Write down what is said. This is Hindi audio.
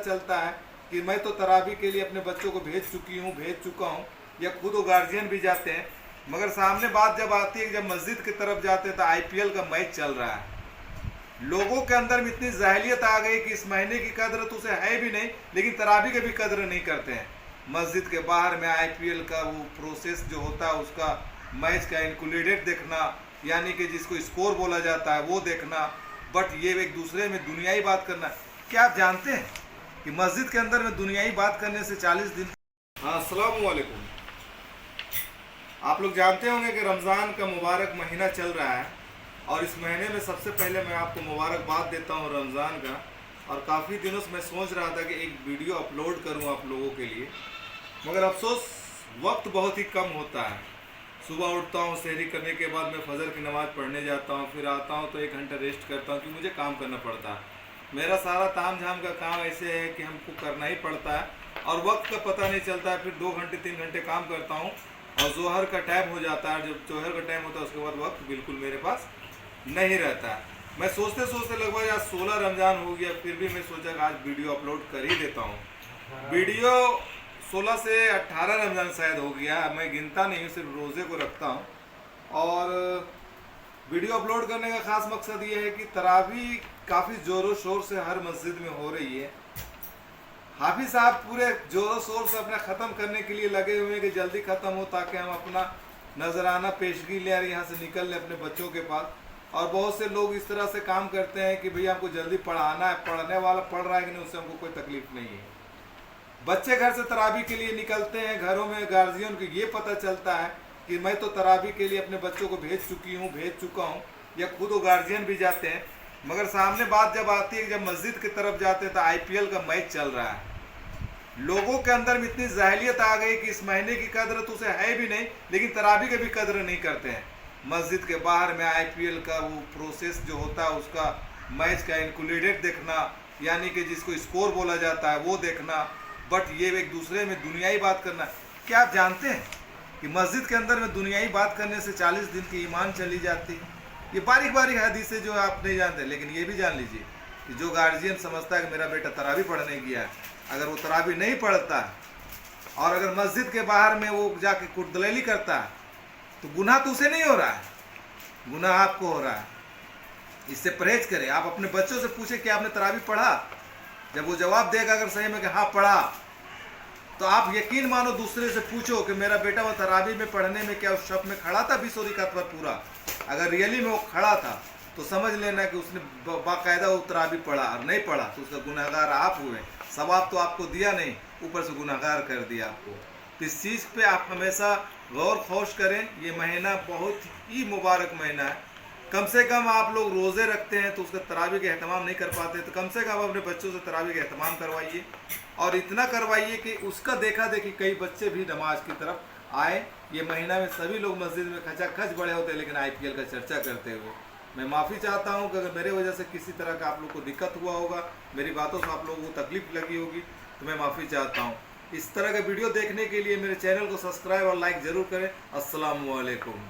चलता है कि मैं तो तरावी के लिए अपने बच्चों को भेज चुका हूँ या खुद वो गार्जियन भी जाते हैं, मगर सामने बात जब आती है कि जब मस्जिद की तरफ जाते हैं तो आईपीएल का मैच चल रहा है। लोगों के अंदर में इतनी जाहिलियत आ गई कि इस महीने की कदर तो उसे है भी नहीं, लेकिन तरावी की भी कदर नहीं करते हैं। मस्जिद के बाहर में आईपीएल का वो प्रोसेस जो होता है उसका मैच का इंक्लूडेड देखना, यानी कि जिसको स्कोर बोला जाता है वो देखना, बट ये एक दूसरे में दुनियाई बात करना। क्या आप जानते हैं कि मस्जिद के अंदर में दुनियाई बात करने से 40 दिन। हाँ, अस्सलाम वालेकुम। आप लोग जानते होंगे कि रमज़ान का मुबारक महीना चल रहा है और इस महीने में सबसे पहले मैं आपको मुबारकबाद देता हूँ रमज़ान का। और काफ़ी दिनों से मैं सोच रहा था कि एक वीडियो अपलोड करूँ आप लोगों के लिए, मगर अफसोस वक्त बहुत ही कम होता है। सुबह उठता हूँ, सहरी करने के बाद मैं फजर की नमाज़ पढ़ने जाता हूँ, फिर आता हूँ तो 1 घंटा रेस्ट करता हूँ क्योंकि मुझे काम करना पड़ता है। मेरा सारा ताम झाम का काम ऐसे है कि हमको करना ही पड़ता है और वक्त का पता नहीं चलता है। फिर 2 घंटे 3 घंटे काम करता हूँ और जोहर का टाइम हो जाता है। जब जोहर का टाइम होता है उसके बाद वक्त बिल्कुल मेरे पास नहीं रहता है। मैं सोचते सोचते लगभग आज 16 रमज़ान हो गया, फिर भी मैं सोचा कि आज वीडियो अपलोड कर ही देता हूँ। वीडियो 16 से 18 रमज़ान शायद हो गया, मैं गिनता नहीं हूँ, सिर्फ रोज़े को रखता हूँ। और वीडियो अपलोड करने का ख़ास मकसद ये है कि तरावी काफ़ी ज़ोरों शोर से हर मस्जिद में हो रही है। हाफिज़ साहब पूरे ज़ोरों शोर से अपना ख़त्म करने के लिए लगे हुए हैं कि जल्दी ख़त्म हो ताकि हम अपना नजराना पेशगी ले और यहाँ से निकल लें अपने बच्चों के पास। और बहुत से लोग इस तरह से काम करते हैं कि भैया हमको जल्दी पढ़ाना है, पढ़ने वाला पढ़ रहा है कि नहीं उससे हमको कोई तकलीफ नहीं है। बच्चे घर से तरावी के लिए निकलते हैं, घरों में गार्जियन को ये पता चलता है कि मैं तो तरावी के लिए अपने बच्चों को भेज चुका हूँ या खुद वो गार्जियन भी जाते हैं, मगर सामने बात जब आती है कि जब मस्जिद की तरफ जाते हैं तो आईपीएल का मैच चल रहा है। लोगों के अंदर में इतनी जाहिलियत आ गई कि इस महीने की कदर तो उसे है भी नहीं, लेकिन तरावी की भी कदर नहीं करते हैं। मस्जिद के बाहर में आईपीएल का वो प्रोसेस जो होता है उसका मैच का इंक्लूडेड देखना, यानी कि जिसको स्कोर बोला जाता है वो देखना, बट ये एक दूसरे में दुनियाई बात करना। क्या आप जानते हैं कि मस्जिद के अंदर में दुनियाई बात करने से 40 दिन की ईमान चली जाती है। ये बारीक बारीक हदीसें जो आप नहीं जानते, लेकिन ये भी जान लीजिए कि जो गार्जियन समझता है कि मेरा बेटा तरावी पढ़ने गया है, अगर वो तरावी नहीं पढ़ता और अगर मस्जिद के बाहर में वो जाके कुटदलैली करता है तो गुनाह तो उसे नहीं हो रहा है, गुनाह आपको हो रहा है। इससे परहेज करें। आप अपने बच्चों से पूछे कि आपने तरावी पढ़ा, जब वो जवाब देगा अगर सही में कि हाँ पढ़ा, तो आप यकीन मानो दूसरे से पूछो कि मेरा बेटा वो तरावी में पढ़ने में क्या उस शब में खड़ा था 20 रकात पर पूरा। अगर रियली में वो खड़ा था तो समझ लेना कि उसने बाकायदा वो तरावी पढ़ा, और नहीं पढ़ा तो उसका गुनहगार आप हुए। सवाब तो आपको दिया नहीं, ऊपर से गुनहगार कर दिया आपको। तो इस चीज़ पे आप हमेशा गौर खोश करें। ये महीना बहुत ही मुबारक महीना है। कम से कम आप लोग रोज़े रखते हैं तो उसका तरावी का एहतमाम नहीं कर पाते, तो कम से कम अपने बच्चों से तरावी का एहतमाम करवाइए और इतना करवाइए कि उसका देखा देखी कई बच्चे भी नमाज की तरफ आए। ये महीना में सभी लोग मस्जिद में खचाखच बड़े होते हैं, लेकिन आईपीएल का चर्चा करते हुए मैं माफ़ी चाहता हूं कि अगर मेरे वजह से किसी तरह का आप लोग को दिक्कत हुआ होगा, मेरी बातों से आप लोगों को तकलीफ लगी होगी, तो मैं माफ़ी चाहता हूं। इस तरह का वीडियो देखने के लिए मेरे चैनल को सब्सक्राइब और लाइक ज़रूर करें। अस्सलाम वालेकुम।